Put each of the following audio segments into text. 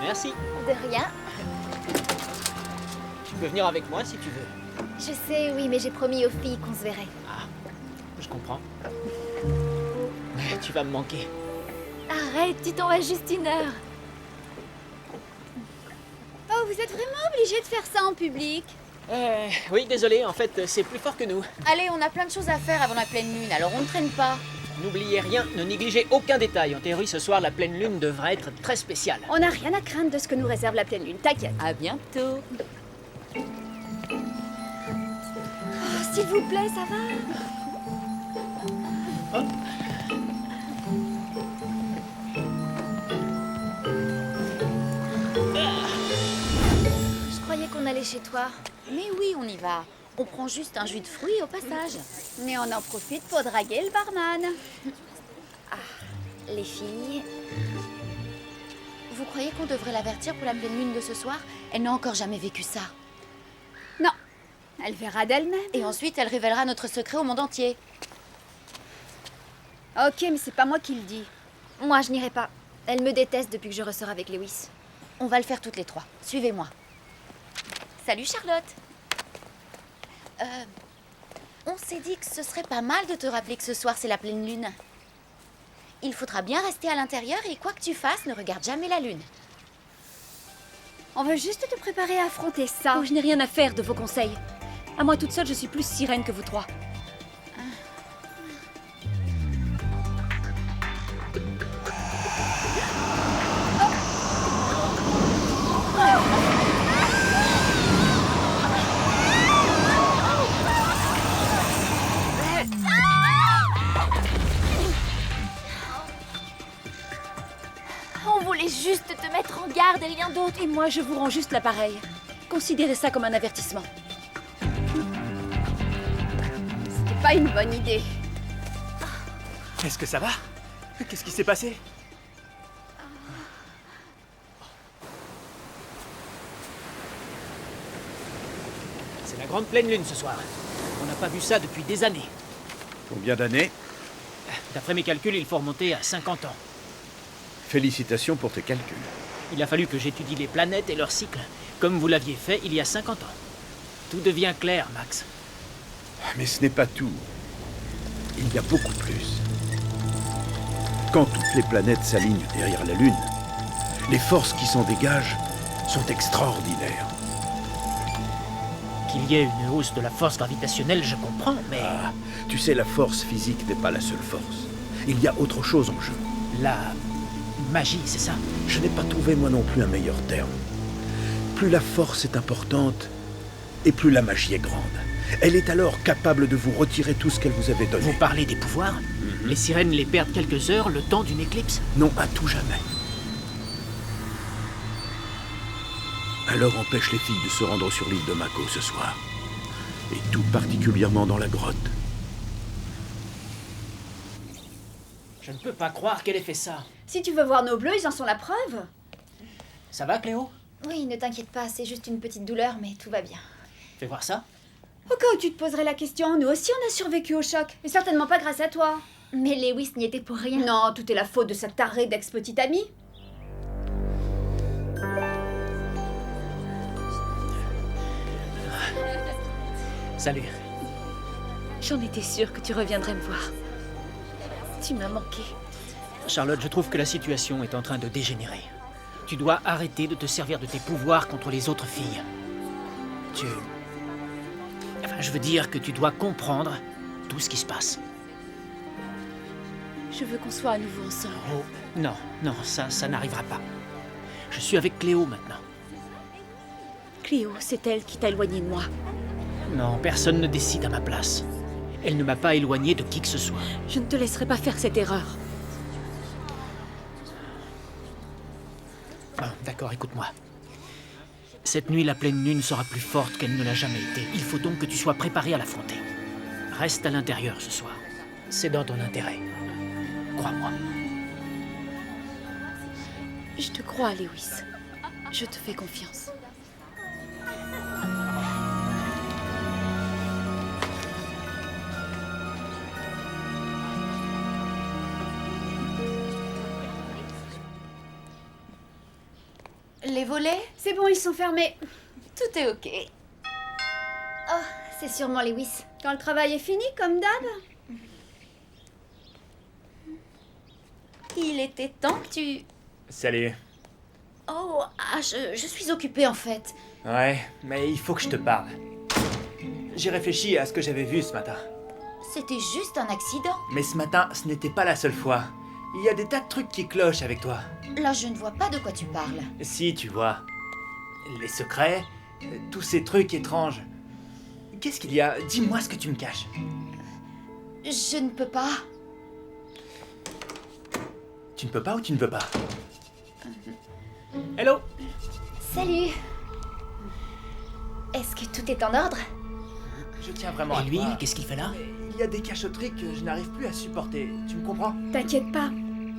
Merci. De rien. Tu peux venir avec moi si tu veux. Je sais, oui, mais j'ai promis aux filles qu'on se verrait. Ah, je comprends. Mais tu vas me manquer. Arrête, tu t'en vas juste une heure. Oh, vous êtes vraiment obligé de faire ça en public? Oui, désolé, en fait, c'est plus fort que nous. Allez, on a plein de choses à faire avant la pleine lune, alors on ne traîne pas. N'oubliez rien, ne négligez aucun détail. En théorie, ce soir, la pleine lune devrait être très spéciale. On n'a rien à craindre de ce que nous réserve la pleine lune, t'inquiète. À bientôt. Oh, s'il vous plaît, ça va? Je croyais qu'on allait chez toi. Mais oui, on y va. On prend juste un jus de fruits au passage. Mais on en profite pour draguer le barman. Les filles... Vous croyez qu'on devrait l'avertir pour la pleine lune de ce soir? Elle n'a encore jamais vécu ça. Non, elle verra d'elle-même. Et ensuite, elle révélera notre secret au monde entier. Ok, mais c'est pas moi qui le dis. Moi, je n'irai pas. Elle me déteste depuis que je ressors avec Lewis. On va le faire toutes les trois. Suivez-moi. Salut Charlotte. On s'est dit que ce serait pas mal de te rappeler que ce soir c'est la pleine lune. Il faudra bien rester à l'intérieur et quoi que tu fasses, ne regarde jamais la lune. On veut juste te préparer à affronter ça. Oh, je n'ai rien à faire de vos conseils. À moi toute seule, je suis plus sirène que vous trois. On voulait juste te mettre en garde et rien d'autre. Et moi, je vous rends juste l'appareil. Considérez ça comme un avertissement. C'est pas une bonne idée. Est-ce que ça va? Qu'est-ce qui s'est passé? C'est la grande pleine lune ce soir. On n'a pas vu ça depuis des années. Combien d'années? D'après mes calculs, il faut remonter à 50 ans. Félicitations pour tes calculs. Il a fallu que j'étudie les planètes et leurs cycles, comme vous l'aviez fait il y a 50 ans. Tout devient clair, Max. Mais ce n'est pas tout. Il y a beaucoup plus. Quand toutes les planètes s'alignent derrière la Lune, les forces qui s'en dégagent sont extraordinaires. Qu'il y ait une hausse de la force gravitationnelle, je comprends, mais... Ah, tu sais, la force physique n'est pas la seule force. Il y a autre chose en jeu. La magie, c'est ça? Je n'ai pas trouvé moi non plus un meilleur terme. Plus la force est importante, et plus la magie est grande. Elle est alors capable de vous retirer tout ce qu'elle vous avait donné. Vous parlez des pouvoirs? Les sirènes les perdent quelques heures, le temps d'une éclipse? Non, à tout jamais. Alors empêche les filles de se rendre sur l'île de Mako ce soir. Et tout particulièrement dans la grotte. Je ne peux pas croire qu'elle ait fait ça. Si tu veux voir nos bleus, ils en sont la preuve. Ça va, Cléo? Oui, ne t'inquiète pas, c'est juste une petite douleur, mais tout va bien. Fais voir ça. Au cas où tu te poserais la question, nous aussi on a survécu au choc. Et certainement pas grâce à toi. Mais Lewis n'y était pour rien. Non, tout est la faute de sa tarée d'ex-petite amie. Salut. J'en étais sûre que tu reviendrais me voir. Tu m'as manqué. Charlotte, je trouve que la situation est en train de dégénérer. Tu dois arrêter de te servir de tes pouvoirs contre les autres filles. Enfin, je veux dire que tu dois comprendre tout ce qui se passe. Je veux qu'on soit à nouveau ensemble. Oh, non, non, ça n'arrivera pas. Je suis avec Cléo maintenant. Cléo, c'est elle qui t'a éloigné de moi. Non, personne ne décide à ma place. Elle ne m'a pas éloigné de qui que ce soit. Je ne te laisserai pas faire cette erreur. Bon, d'accord, écoute-moi. Cette nuit, la pleine lune sera plus forte qu'elle ne l'a jamais été. Il faut donc que tu sois préparé à l'affronter. Reste à l'intérieur ce soir. C'est dans ton intérêt. Crois-moi. Je te crois, Lewis. Je te fais confiance. Les volets? C'est bon, ils sont fermés. Tout est ok. Oh, c'est sûrement Lewis. Quand le travail est fini, comme d'hab. Il était temps que tu... Salut. Oh, je suis occupée en fait. Ouais, mais il faut que je te parle. J'ai réfléchi à ce que j'avais vu ce matin. C'était juste un accident. Mais ce matin, ce n'était pas la seule fois. Il y a des tas de trucs qui clochent avec toi. Là, je ne vois pas de quoi tu parles. Si, tu vois. Les secrets, tous ces trucs étranges. Qu'est-ce qu'il y a? Dis-moi ce que tu me caches. Je ne peux pas. Tu ne peux pas ou tu ne veux pas? Hello. Salut. Est-ce que tout est en ordre? Je tiens vraiment à Et lui, toi. qu'est-ce qu'il fait là? Il y a des cachotteries que je n'arrive plus à supporter. Tu me comprends? T'inquiète pas.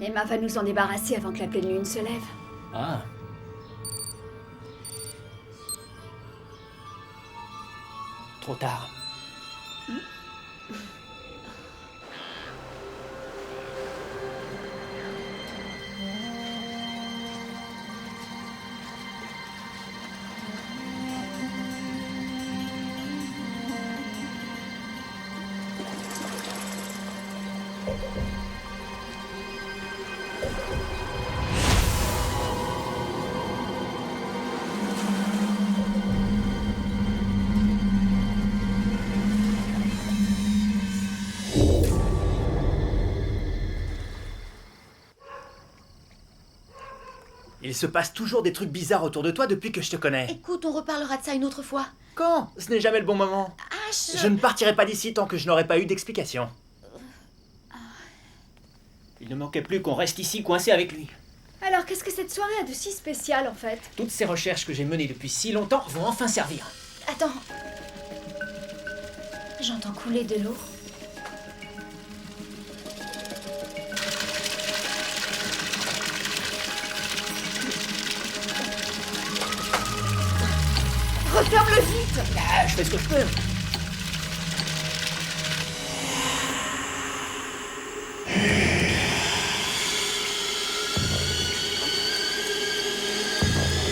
Emma va nous en débarrasser avant que la pleine lune se lève. Ah. Trop tard. Il se passe toujours des trucs bizarres autour de toi depuis que je te connais. Écoute, on reparlera de ça une autre fois. Quand? Ce n'est jamais le bon moment. Je ne partirai pas d'ici tant que je n'aurai pas eu d'explication. Il ne manquait plus qu'on reste ici coincé avec lui. Alors, qu'est-ce que cette soirée a de si spécial, en fait? Toutes ces recherches que j'ai menées depuis si longtemps vont enfin servir. Attends. J'entends couler de l'eau. Referme-le vite! Ah, je fais ce que je peux.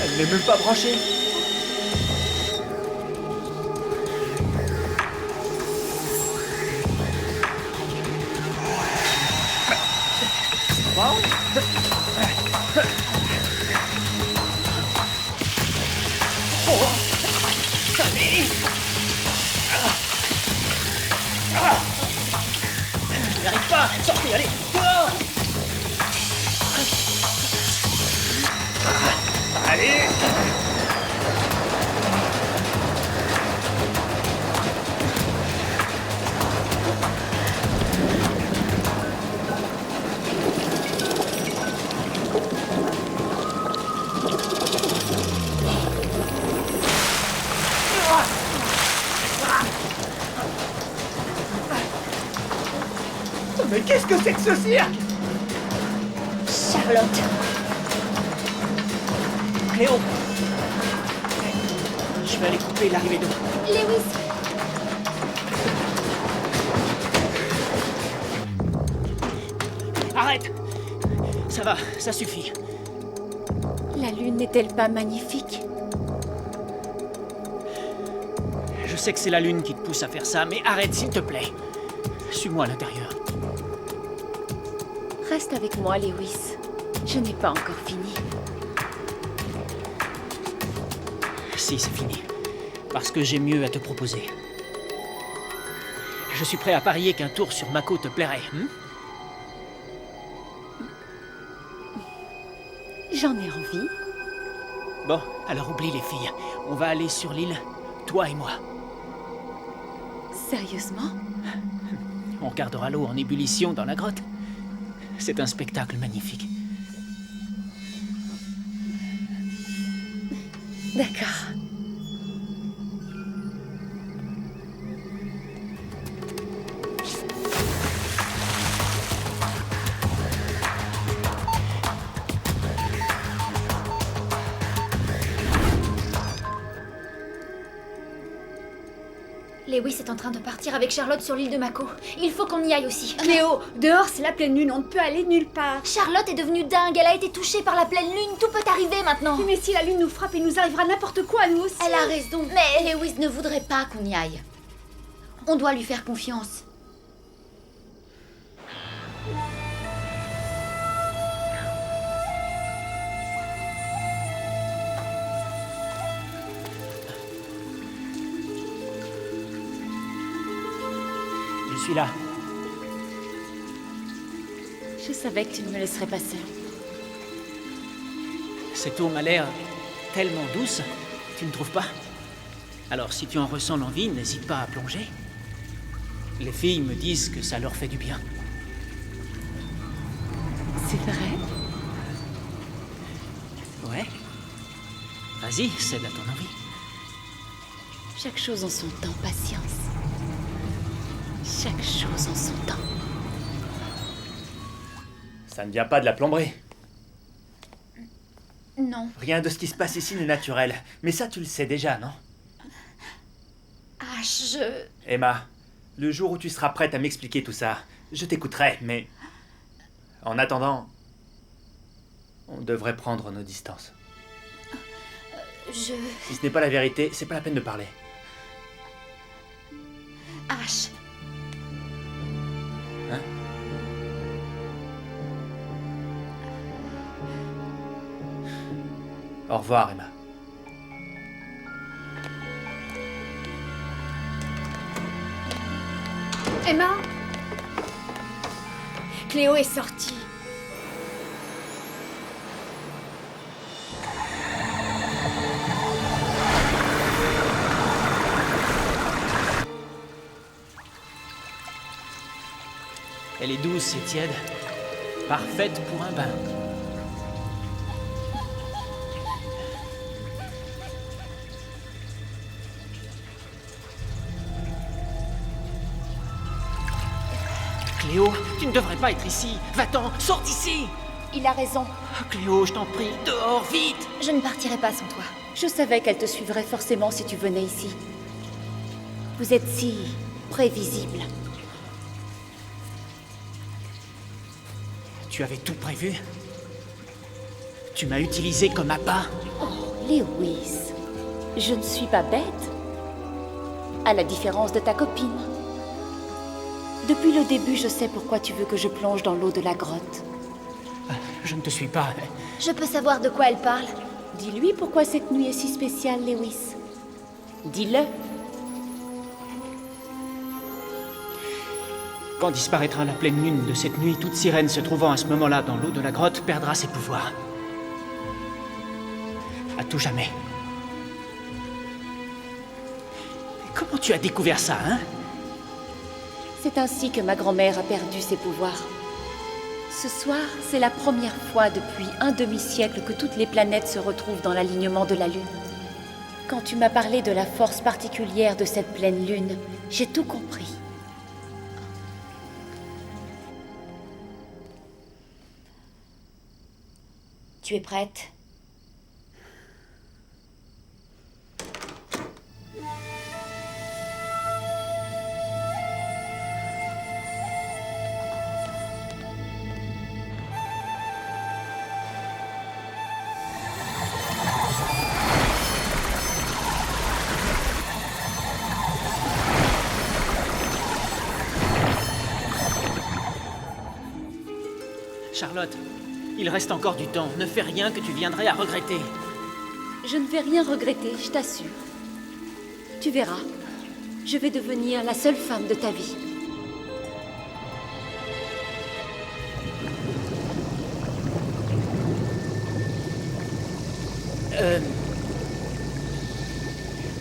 Elle n'est même pas branchée. Il n'arrive pas. Sortez, allez. Dehors. Allez. Mais qu'est-ce que c'est que ce cirque? Charlotte. Cléo. Je vais aller couper l'arrivée d'eau. Lewis, Arrête. Ça va, ça suffit. La lune n'est-elle pas magnifique? Je sais que c'est la lune qui te pousse à faire ça, mais arrête s'il te plaît. Suis-moi à l'intérieur. Reste avec moi, Lewis. Je n'ai pas encore fini. Si, c'est fini. Parce que j'ai mieux à te proposer. Je suis prêt à parier qu'un tour sur Mako te plairait. J'en ai envie. Bon, alors oublie les filles. On va aller sur l'île, toi et moi. Sérieusement? On gardera l'eau en ébullition dans la grotte. C'est un spectacle magnifique. D'accord. Lewis est en train de partir avec Charlotte sur l'île de Mako. Il faut qu'on y aille aussi. Cléo, dehors c'est la pleine lune, on ne peut aller nulle part. Charlotte est devenue dingue, elle a été touchée par la pleine lune, tout peut arriver maintenant. Mais si la lune nous frappe, il nous arrivera n'importe quoi à nous aussi. Elle a raison. Mais Lewis ne voudrait pas qu'on y aille. On doit lui faire confiance. Je suis là. Je savais que tu ne me laisserais pas seule. Cette eau m'a l'air tellement douce, tu ne trouves pas? Alors si tu en ressens l'envie, n'hésite pas à plonger. Les filles me disent que ça leur fait du bien. C'est vrai? Ouais. Vas-y, cède à ton envie. Chaque chose en son temps, patience. Chaque chose en son temps. Ça ne vient pas de la plomberie. Non. Rien de ce qui se passe ici n'est naturel. Mais ça, tu le sais déjà, non? Ash, Emma, le jour où tu seras prête à m'expliquer tout ça, je t'écouterai, mais... En attendant, on devrait prendre nos distances. Si ce n'est pas la vérité, c'est pas la peine de parler. Ash. Hein? Au revoir, Emma. Emma, Cléo est sortie. Elle est douce et tiède. Parfaite pour un bain. Cléo, tu ne devrais pas être ici. Va-t'en, sors d'ici. Il a raison. Oh, Cléo, je t'en prie, dehors, vite. Je ne partirai pas sans toi. Je savais qu'elle te suivrait forcément si tu venais ici. Vous êtes si prévisible. Tu avais tout prévu? Tu m'as utilisé comme appât? Oh, Lewis, je ne suis pas bête. À la différence de ta copine. Depuis le début, je sais pourquoi tu veux que je plonge dans l'eau de la grotte. Je ne te suis pas. Je peux savoir de quoi elle parle. Dis-lui pourquoi cette nuit est si spéciale, Lewis. Dis-le. Quand disparaîtra la pleine lune de cette nuit, toute sirène se trouvant à ce moment-là dans l'eau de la grotte perdra ses pouvoirs. À tout jamais. Comment tu as découvert ça, hein? C'est ainsi que ma grand-mère a perdu ses pouvoirs. Ce soir, c'est la première fois depuis un demi-siècle que toutes les planètes se retrouvent dans l'alignement de la Lune. Quand tu m'as parlé de la force particulière de cette pleine Lune, j'ai tout compris. Tu es prête? Charlotte, il reste encore du temps. Ne fais rien que tu viendrais à regretter. Je ne vais rien regretter, je t'assure. Tu verras, je vais devenir la seule femme de ta vie.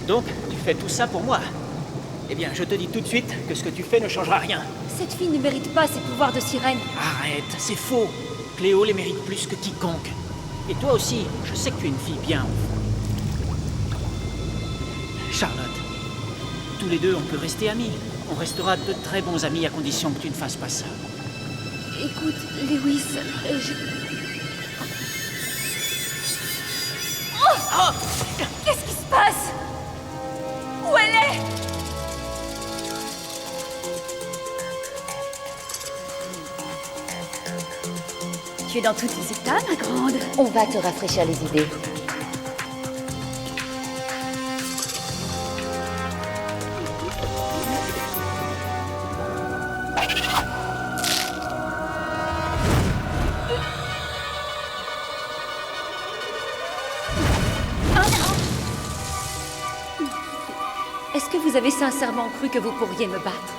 Donc, tu fais tout ça pour moi? Eh bien, je te dis tout de suite que ce que tu fais ne changera rien. Cette fille ne mérite pas ses pouvoirs de sirène. Arrête, c'est faux. Cléo les mérite plus que quiconque. Et toi aussi, je sais que tu es une fille bien. Charlotte, tous les deux, on peut rester amis. On restera de très bons amis à condition que tu ne fasses pas ça. Écoute, Lewis, Qu'est-ce qui se passe? Où elle est? Tu es dans tous tes états, ma grande. On va te rafraîchir les idées. Est-ce que vous avez sincèrement cru que vous pourriez me battre?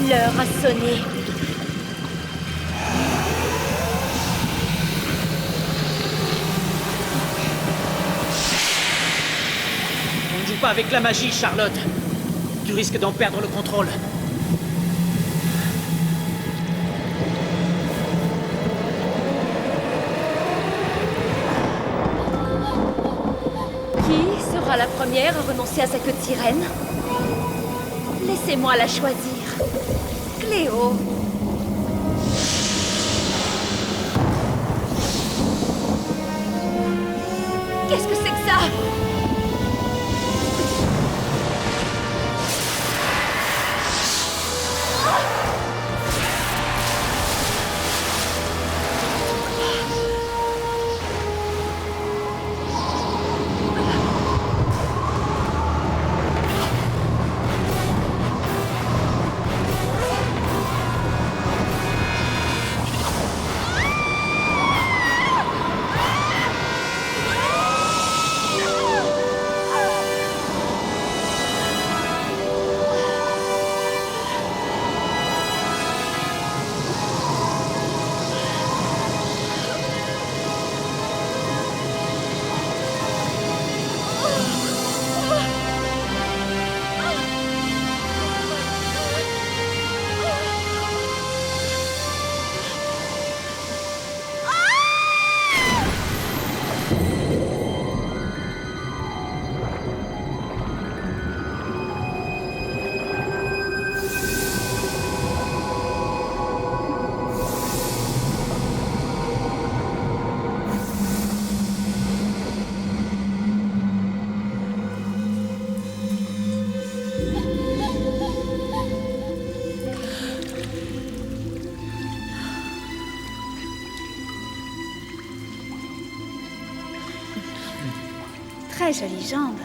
L'heure a sonné. On ne joue pas avec la magie, Charlotte. Tu risques d'en perdre le contrôle. Qui sera la première à renoncer à sa queue de sirène? Laissez-moi la choisir. Cléo. Qu'est-ce que c'est que ça? Très jolie jambe.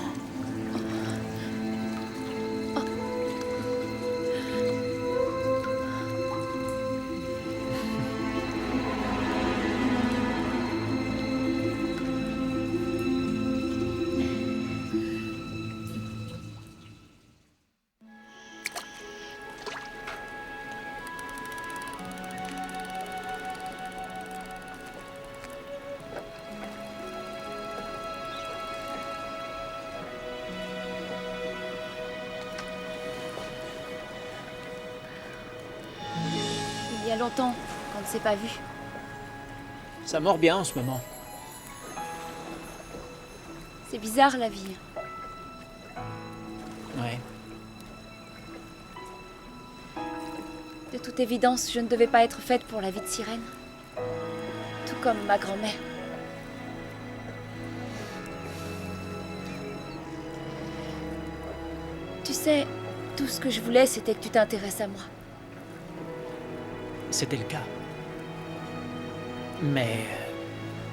Il y a longtemps qu'on ne s'est pas vu. Ça mord bien en ce moment. C'est bizarre la vie. Ouais. De toute évidence, je ne devais pas être faite pour la vie de sirène. Tout comme ma grand-mère. Tu sais, tout ce que je voulais, c'était que tu t'intéresses à moi. C'était le cas. Mais...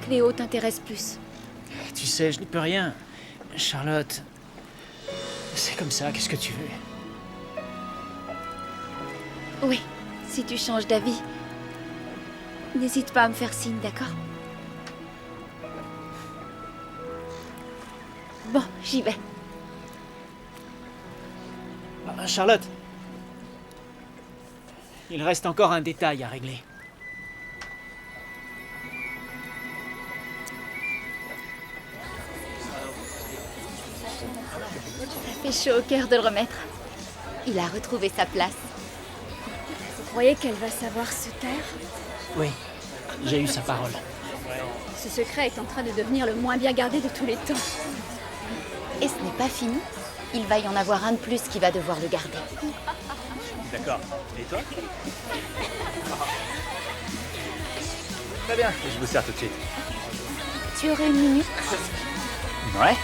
Cléo t'intéresse plus. tu sais, je n'y peux rien. Charlotte... C'est comme ça, qu'est-ce que tu veux? Oui, si tu changes d'avis, n'hésite pas à me faire signe, d'accord? Bon, j'y vais. Charlotte. Il reste encore un détail à régler. Ça fait chaud au cœur de le remettre. Il a retrouvé sa place. Vous croyez qu'elle va savoir se taire? Oui, j'ai eu sa parole. Ce secret est en train de devenir le moins bien gardé de tous les temps. Et ce n'est pas fini. Il va y en avoir un de plus qui va devoir le garder. D'accord. Et toi? Très bien, je vous sers tout de suite. Tu aurais une minute? Ouais.